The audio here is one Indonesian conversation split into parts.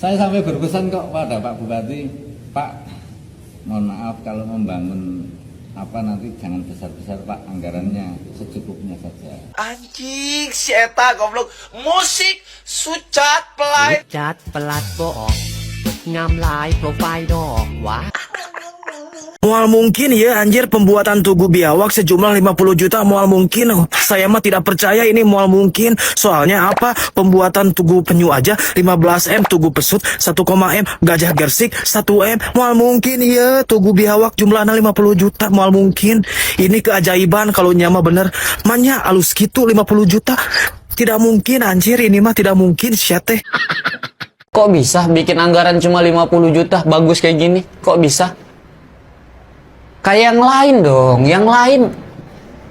Saya sampai berpesan kok pada Pak Bupati, Pak, mohon maaf kalau membangun apa nanti jangan besar-besar Pak, anggarannya secukupnya saja. Anjing, si Eta goblok. Musik sucat pelai. จัดประหลัดบอกงามหลายโปรไฟล์ดอกวะ Mual mungkin ya anjir pembuatan tugu biawak sejumlah 50 juta mual mungkin. Saya mah tidak percaya ini mual mungkin. Soalnya apa? Pembuatan tugu penyu aja 15 M, tugu pesut 1, M, gajah gersik 1 M. Mual mungkin ya tugu biawak jumlahnya 50 juta mual mungkin. Ini keajaiban kalau nyama bener. Manya alus gitu 50 juta. Tidak mungkin anjir, ini mah tidak mungkin syate. Kok bisa bikin anggaran cuma 50 juta bagus kayak gini? Kok bisa? Kayak yang lain dong, yang lain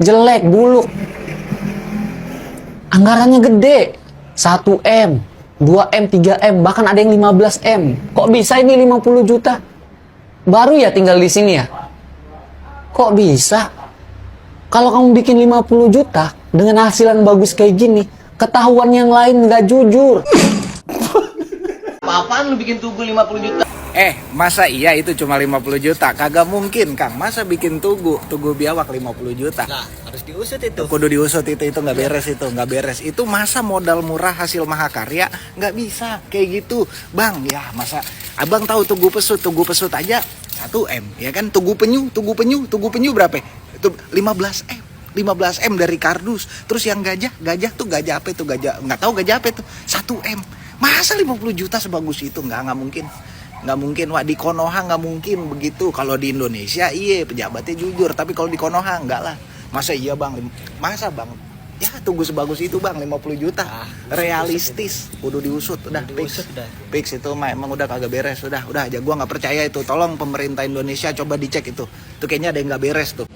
jelek, buluk. Anggarannya gede, 1 M, 2 M, 3 M, bahkan ada yang 15 M. Kok bisa ini 50 juta? Baru ya tinggal di sini ya? Kok bisa? Kalau kamu bikin 50 juta dengan hasil yang bagus kayak gini, ketahuan yang lain nggak jujur. Apaan lu bikin tugu 50 juta? Masa iya itu cuma 50 juta? Kagak mungkin, Kang. Masa bikin tugu biawak 50 juta? Nah, harus diusut itu. Kudu diusut itu nggak beres itu, nggak beres. Itu masa modal murah hasil mahakarya nggak bisa kayak gitu, Bang. Ya masa Abang tahu tugu pesut aja 1 M, ya kan? Tugu penyu berapa? Itu 15 M. 15 M dari kardus. Terus yang gajah tuh gajah apa itu? Gajah nggak tahu gajah apa itu. 1 M. Masa 50 juta sebagus itu? Nggak mungkin. Nggak mungkin, Wak. Di Konoha nggak mungkin begitu. Kalau di Indonesia iya pejabatnya jujur, tapi kalau di Konoha enggak lah. Masa iya Bang? Masa Bang? Ya tunggu sebagus itu Bang, 50 juta. Realistis. Kudu diusut, udah fix itu mah emang udah kagak beres, udah aja gua nggak percaya itu. Tolong pemerintah Indonesia coba dicek itu. Itu kayaknya ada yang nggak beres tuh.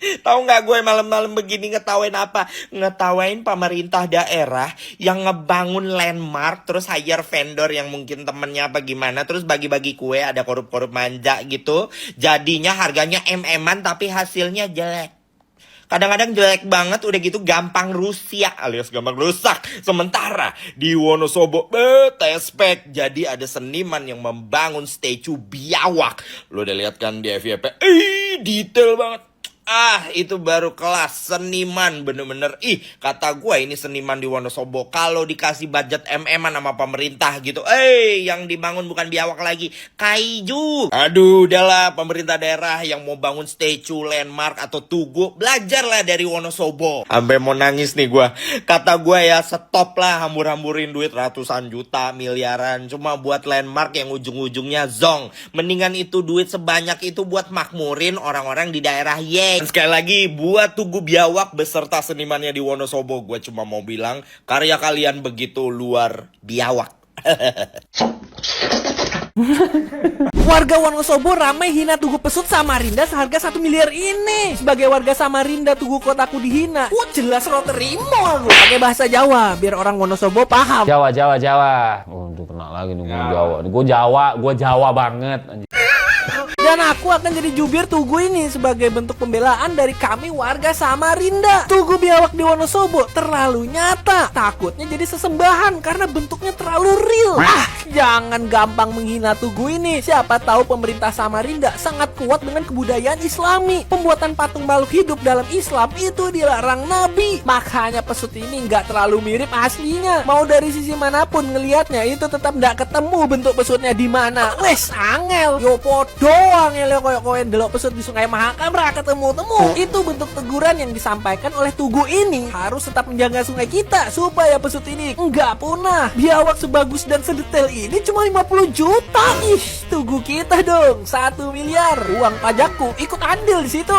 Tahu nggak gue malam-malam begini ngetawain apa? Ngetawain pemerintah daerah yang ngebangun landmark, terus hire vendor yang mungkin temennya apa gimana, terus bagi-bagi kue, ada korup-korup manja gitu. Jadinya harganya MM-an tapi hasilnya jelek. Kadang-kadang jelek banget, udah gitu gampang rusak alias gampang rusak. Sementara di Wonosobo tespek. Jadi ada seniman yang membangun statue biawak. Lo udah lihat kan di FYP? Detail banget. Itu baru kelas seniman bener-bener. Kata gue ini seniman di Wonosobo kalau dikasih budget MM-an sama pemerintah gitu, yang dibangun bukan biawak lagi, kaiju. Aduh, udahlah pemerintah daerah yang mau bangun statue, landmark atau tugu, belajarlah dari Wonosobo. Sampai mau nangis nih gue. Kata gue ya stop lah hambur-hamburin duit ratusan juta, miliaran cuma buat landmark yang ujung-ujungnya zong. Mendingan itu duit sebanyak itu buat makmurin orang-orang di daerah dan sekali lagi, buat tugu biawak beserta senimannya di Wonosobo, gue cuma mau bilang, karya kalian begitu luar biawak. Warga Wonosobo ramai hina tugu pesut Samarinda seharga 1 miliar ini. Sebagai warga Samarinda, tugu kotaku dihina. Jelas lo terima aku. Pakai bahasa Jawa, biar orang Wonosobo paham. Jawa. Oh, itu kena lagi nih Jawa. Gue Jawa banget. Dan aku akan jadi jubir tugu ini sebagai bentuk pembelaan dari kami warga Samarinda. Tugu biawak di Wonosobo terlalu nyata. Takutnya jadi sesembahan karena bentuknya terlalu real. Jangan gampang menghina tugu ini. Siapa tahu pemerintah Samarinda sangat kuat dengan kebudayaan Islami. Pembuatan patung makhluk hidup dalam Islam itu dilarang Nabi. Makanya pesut ini nggak terlalu mirip aslinya. Mau dari sisi manapun ngelihatnya itu tetap nggak ketemu bentuk pesutnya di mana. Wes angel, yo podo angel koyo-koyo delok pesut di Sungai Mahakam ra ketemu-temu. Itu bentuk teguran yang disampaikan oleh tugu ini. Harus tetap menjaga sungai kita supaya pesut ini nggak punah. Biawak sebagus dan sedetail ini cuma 50 juta. Tugu kita dong 1 miliar. Uang pajakku ikut andil di situ.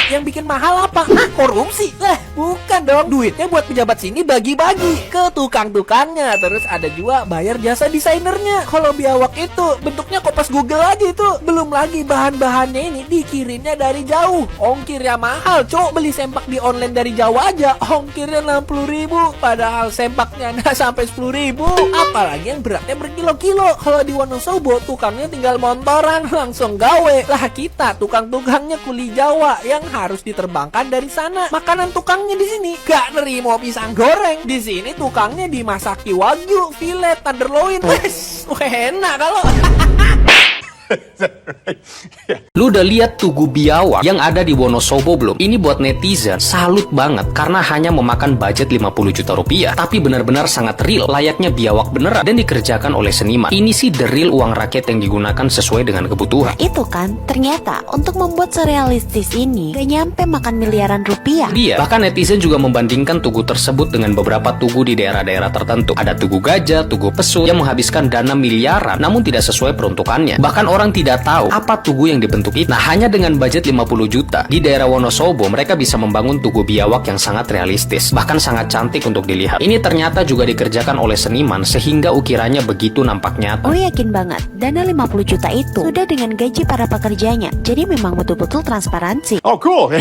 Yang bikin mahal apa? Korupsi? Bukan dong. Duitnya buat pejabat sini bagi-bagi ke tukang-tukangnya. Terus ada juga bayar jasa desainernya. Kalau biawak itu bentuknya kopas Google aja itu. Belum lagi bahan-bahannya ini dikirimnya dari jauh. Ongkirnya mahal, cok. Beli sempak di online dari jauh aja ongkirnya 60.000, padahal sempaknya nggak sampai 10.000. Apalagi yang beratnya berkilo-kilo. Kalau di Wonosobo tukangnya tinggal montoran langsung gawe. Lah kita tukang-tukangnya kuli Jawa yang harus diterbangkan dari sana. Makanan tukangnya di sini gak nerimo pisang goreng. Di sini tukangnya dimasaki wagyu, filet, tenderloin. Wes, enak kalau. Lu udah lihat Tugu Biawak yang ada di Wonosobo belum? Ini buat netizen salut banget karena hanya memakan budget 50 juta rupiah, tapi benar-benar sangat real, layaknya biawak beneran dan dikerjakan oleh seniman. Ini sih the real uang rakyat yang digunakan sesuai dengan kebutuhan. Itu kan, ternyata untuk membuat serealistis ini gak nyampe makan miliaran rupiah. Dia, bahkan netizen juga membandingkan tugu tersebut dengan beberapa tugu di daerah-daerah tertentu. Ada Tugu Gajah, Tugu Pesut yang menghabiskan dana miliaran namun tidak sesuai peruntukannya. Bahkan orang tidak tahu apa tugu yang dibentuk itu. Nah, hanya dengan budget 50 juta di daerah Wonosobo mereka bisa membangun Tugu Biawak yang sangat realistis, bahkan sangat cantik untuk dilihat. Ini ternyata juga dikerjakan oleh seniman sehingga ukirannya begitu nampak nyata. Gue yakin banget, dana 50 juta itu sudah dengan gaji para pekerjanya. Jadi memang betul-betul transparansi. Oh cool.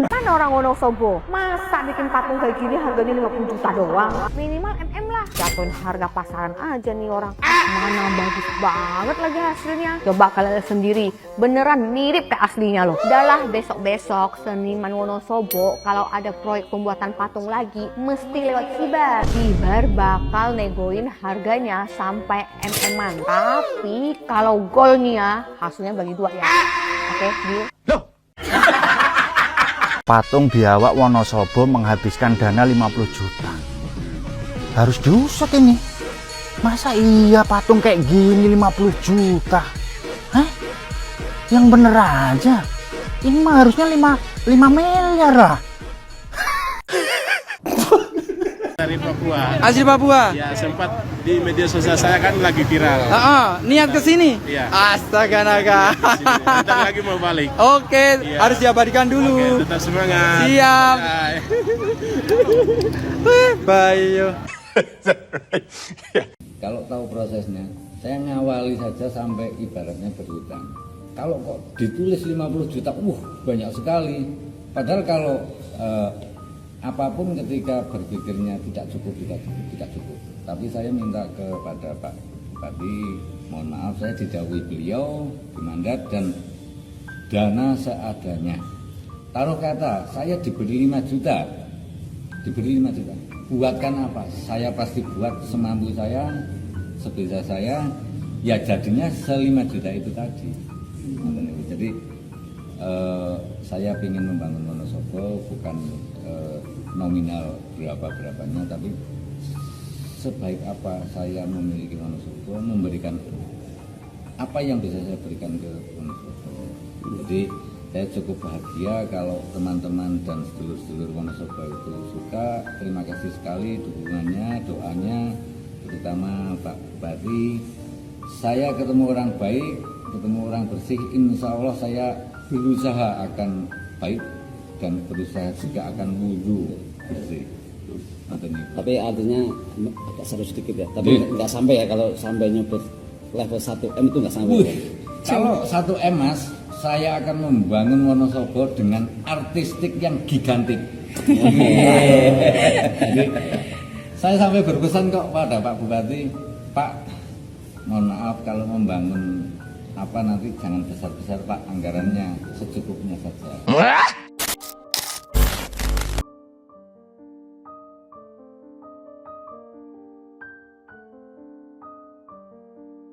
Kan orang Wonosobo, masa bikin patung kayak gini harganya 50 juta doang? Minimal MM lah. Jatuhin harga pasaran aja nih orang. Mana bagus banget lagi hasilnya. Coba kalian lihat sendiri, beneran mirip kayak aslinya loh. Udahlah, besok-besok seniman Wonosobo kalau ada proyek pembuatan patung lagi, mesti lewat Kibar. Kibar bakal negoin harganya sampai MM-an. Tapi kalau goal nih ya, hasilnya bagi dua ya. Oke, deal? Patung Biawak Wonosobo menghabiskan dana 50 juta. Harus diusut ini. Masa iya patung kayak gini 50 juta? Hah? Yang bener aja. Ini mah harusnya 5 miliar lah. Dari Papua. Asli Papua? Ya, sempat di media sosial saya kan lagi viral. Niat ke sini? Iya. Astaga naga. Bentar lagi mau balik. Oke, Iya. harus diabadikan dulu. Oke, tetap semangat. Siap. Ya. Bayo. Kalau tahu prosesnya, saya ngawali saja sampai ibaratnya berhutang. Kalau kok ditulis 50 juta, banyak sekali. Padahal kalau apapun ketika berpikirnya tidak cukup. Tapi saya minta kepada Pak Bupati, mohon maaf saya didhawuhi beliau dimandat dan dana seadanya. Taruh kata saya diberi 5 juta. Buatkan apa? Saya pasti buat semampu saya, sebisa saya, ya jadinya 5 juta itu tadi. Jadi saya ingin membangun Wonosobo bukan nominal berapa-berapanya, tapi sebaik apa saya memiliki Wonosobo, memberikan apa yang bisa saya berikan ke Wonosobo. Jadi saya cukup bahagia kalau teman-teman dan sedulur-sedulur Wonosobo itu suka. Terima kasih sekali dukungannya, doanya, terutama Pak Bupati. Saya ketemu orang baik, ketemu orang bersih, insya Allah saya berusaha akan baik dan berusaha juga akan wudhu bersih. Tapi artinya agak seru sedikit ya, tapi nggak sampai ya. Kalau sampai nyebut level 1M itu nggak sampai ya. Kalau 1M Mas, saya akan membangun Wonosobo dengan artistik yang gigantik. Jadi, saya sampai berpesan kok pada Pak Bupati, Pak, mohon maaf kalau membangun apa nanti jangan besar-besar Pak, anggarannya secukupnya saja.